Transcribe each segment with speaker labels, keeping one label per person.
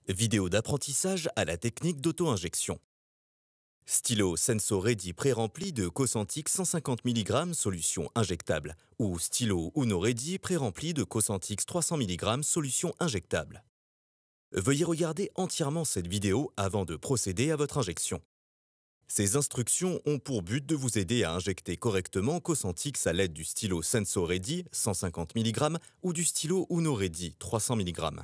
Speaker 1: Vidéo d'apprentissage à la technique d'auto-injection. Stylo Senso Ready pré-rempli de Cosentyx 150 mg solution injectable ou stylo Uno Ready pré-rempli de Cosentyx 300 mg solution injectable. Veuillez regarder entièrement cette vidéo avant de procéder à votre injection. Ces instructions ont pour but de vous aider à injecter correctement Cosentyx à l'aide du stylo Senso Ready 150 mg ou du stylo Uno Ready 300 mg.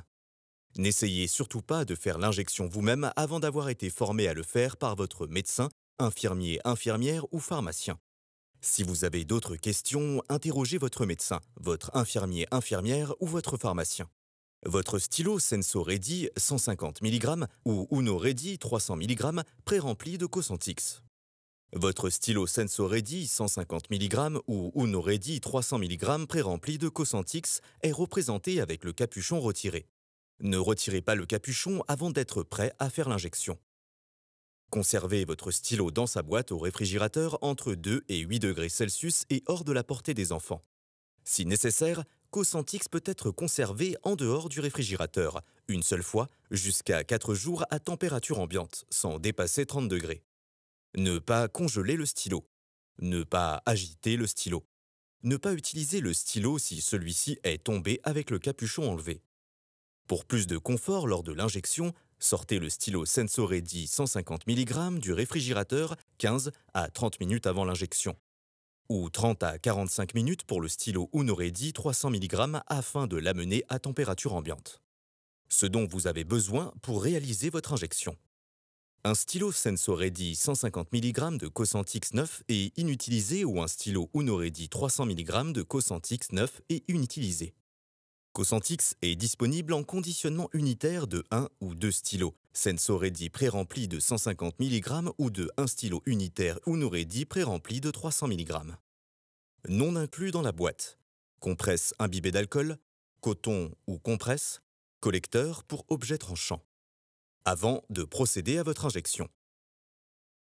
Speaker 1: N'essayez surtout pas de faire l'injection vous-même avant d'avoir été formé à le faire par votre médecin, infirmier, infirmière ou pharmacien. Si vous avez d'autres questions, interrogez votre médecin, votre infirmier, infirmière ou votre pharmacien. Votre stylo Senso Ready 150 mg ou Uno Ready 300 mg pré-rempli de Cosentyx. Votre stylo Senso Ready 150 mg ou Uno Ready 300 mg pré-rempli de Cosentyx est représenté avec le capuchon retiré. Ne retirez pas le capuchon avant d'être prêt à faire l'injection. Conservez votre stylo dans sa boîte au réfrigérateur entre 2 et 8 degrés Celsius et hors de la portée des enfants. Si nécessaire, Cosentyx peut être conservé en dehors du réfrigérateur, une seule fois, jusqu'à 4 jours à température ambiante, sans dépasser 30 degrés. Ne pas congeler le stylo. Ne pas agiter le stylo. Ne pas utiliser le stylo si celui-ci est tombé avec le capuchon enlevé. Pour plus de confort lors de l'injection, sortez le stylo Senso Ready 150 mg du réfrigérateur 15 à 30 minutes avant l'injection, ou 30 à 45 minutes pour le stylo Uno Ready 300 mg afin de l'amener à température ambiante. Ce dont vous avez besoin pour réaliser votre injection. Un stylo Senso Ready 150 mg de Cosentyx 9 est inutilisé ou un stylo Uno Ready 300 mg de Cosentyx 9 est inutilisé. Cosentyx est disponible en conditionnement unitaire de 1 ou 2 stylos, Senso Ready pré-rempli de 150 mg ou de 1 stylo unitaire Uno Ready pré-rempli de 300 mg. Non inclus dans la boîte. Compresse imbibée d'alcool, coton ou compresse, collecteur pour objets tranchants. Avant de procéder à votre injection.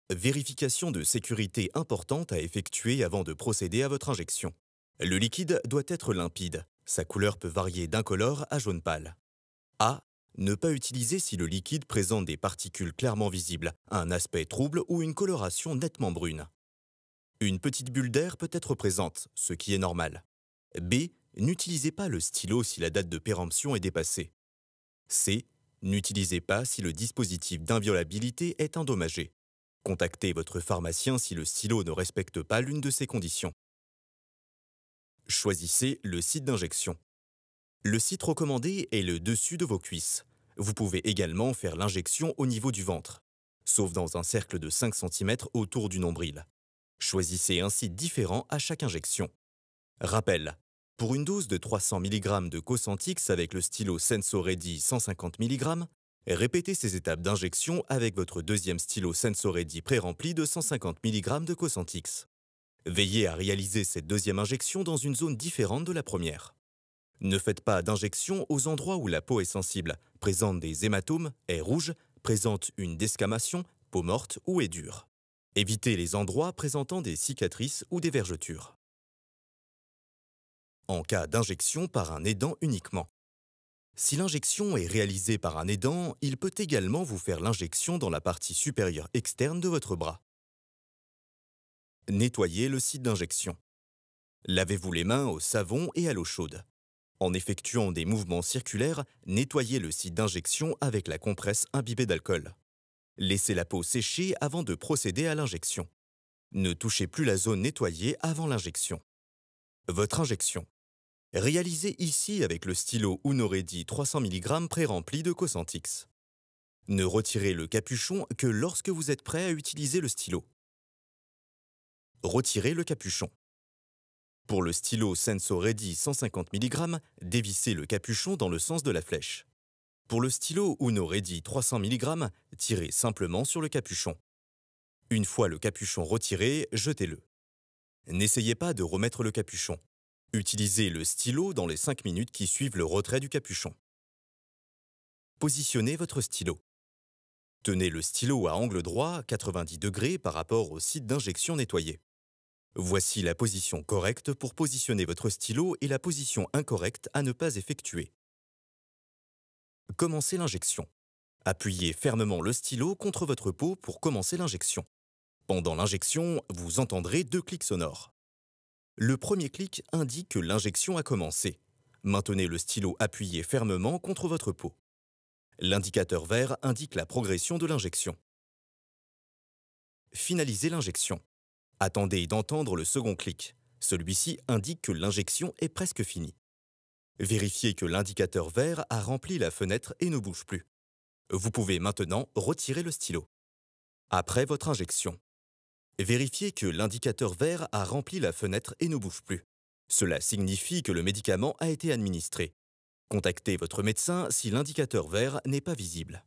Speaker 1: Vérification de sécurité importante à effectuer avant de procéder à votre injection. Le liquide doit être limpide. Sa couleur peut varier d'incolore à jaune pâle. A. Ne pas utiliser si le liquide présente des particules clairement visibles, un aspect trouble ou une coloration nettement brune. Une petite bulle d'air peut être présente, ce qui est normal. B. N'utilisez pas le stylo si la date de péremption est dépassée. C. N'utilisez pas si le dispositif d'inviolabilité est endommagé. Contactez votre pharmacien si le stylo ne respecte pas l'une de ces conditions. Choisissez le site d'injection. Le site recommandé est le dessus de vos cuisses. Vous pouvez également faire l'injection au niveau du ventre, sauf dans un cercle de 5 cm autour du nombril. Choisissez un site différent à chaque injection. Rappel. Pour une dose de 300 mg de Cosentyx avec le stylo Senso Ready 150 mg, répétez ces étapes d'injection avec votre deuxième stylo Senso Ready pré-rempli de 150 mg de Cosentyx. Veillez à réaliser cette deuxième injection dans une zone différente de la première. Ne faites pas d'injection aux endroits où la peau est sensible, présente des hématomes, est rouge, présente une desquamation, peau morte ou est dure. Évitez les endroits présentant des cicatrices ou des vergetures. En cas d'injection par un aidant uniquement. Si l'injection est réalisée par un aidant, il peut également vous faire l'injection dans la partie supérieure externe de votre bras. Nettoyez le site d'injection. Lavez-vous les mains au savon et à l'eau chaude. En effectuant des mouvements circulaires, nettoyez le site d'injection avec la compresse imbibée d'alcool. Laissez la peau sécher avant de procéder à l'injection. Ne touchez plus la zone nettoyée avant l'injection. Votre injection. Réalisée ici avec le stylo Uno Ready 300 mg pré-rempli de Cosentyx. Ne retirez le capuchon que lorsque vous êtes prêt à utiliser le stylo. Retirez le capuchon. Pour le stylo Senso Ready 150 mg, dévissez le capuchon dans le sens de la flèche. Pour le stylo Uno Ready 300 mg, tirez simplement sur le capuchon. Une fois le capuchon retiré, jetez-le. N'essayez pas de remettre le capuchon. Utilisez le stylo dans les 5 minutes qui suivent le retrait du capuchon. Positionnez votre stylo. Tenez le stylo à angle droit, 90 degrés par rapport au site d'injection nettoyé. Voici la position correcte pour positionner votre stylo et la position incorrecte à ne pas effectuer. Commencez l'injection. Appuyez fermement le stylo contre votre peau pour commencer l'injection. Pendant l'injection, vous entendrez 2 clics sonores. Le premier clic indique que l'injection a commencé. Maintenez le stylo appuyé fermement contre votre peau. L'indicateur vert indique la progression de l'injection. Finalisez l'injection. Attendez d'entendre le second clic. Celui-ci indique que l'injection est presque finie. Vérifiez que l'indicateur vert a rempli la fenêtre et ne bouge plus. Vous pouvez maintenant retirer le stylo. Après votre injection, vérifiez que l'indicateur vert a rempli la fenêtre et ne bouge plus. Cela signifie que le médicament a été administré. Contactez votre médecin si l'indicateur vert n'est pas visible.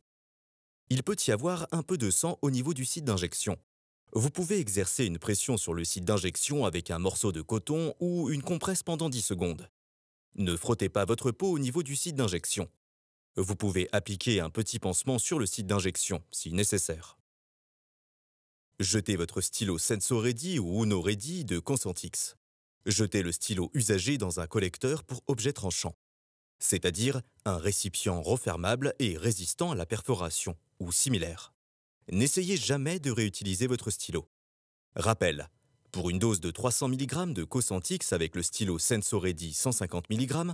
Speaker 1: Il peut y avoir un peu de sang au niveau du site d'injection. Vous pouvez exercer une pression sur le site d'injection avec un morceau de coton ou une compresse pendant 10 secondes. Ne frottez pas votre peau au niveau du site d'injection. Vous pouvez appliquer un petit pansement sur le site d'injection, si nécessaire. Jetez votre stylo SensoReady ou UnoReady de Cosentix. Jetez le stylo usagé dans un collecteur pour objets tranchants, c'est-à-dire un récipient refermable et résistant à la perforation, ou similaire. N'essayez jamais de réutiliser votre stylo. Rappel, pour une dose de 300 mg de Cosentix avec le stylo SensoReady 150 mg,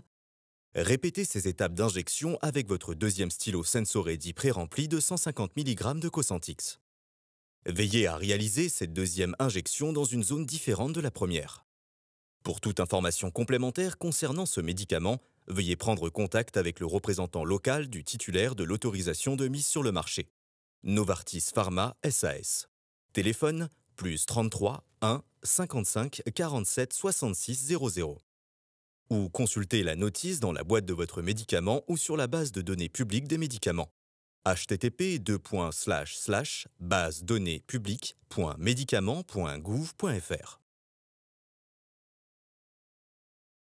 Speaker 1: répétez ces étapes d'injection avec votre deuxième stylo SensoReady pré-rempli de 150 mg de Cosentix. Veillez à réaliser cette deuxième injection dans une zone différente de la première. Pour toute information complémentaire concernant ce médicament, veuillez prendre contact avec le représentant local du titulaire de l'autorisation de mise sur le marché. Novartis Pharma SAS. Téléphone +33 1 55 47 66 00. Ou consultez la notice dans la boîte de votre médicament ou sur la base de données publiques des médicaments. http://basedonneespubliques.medicaments.gouv.fr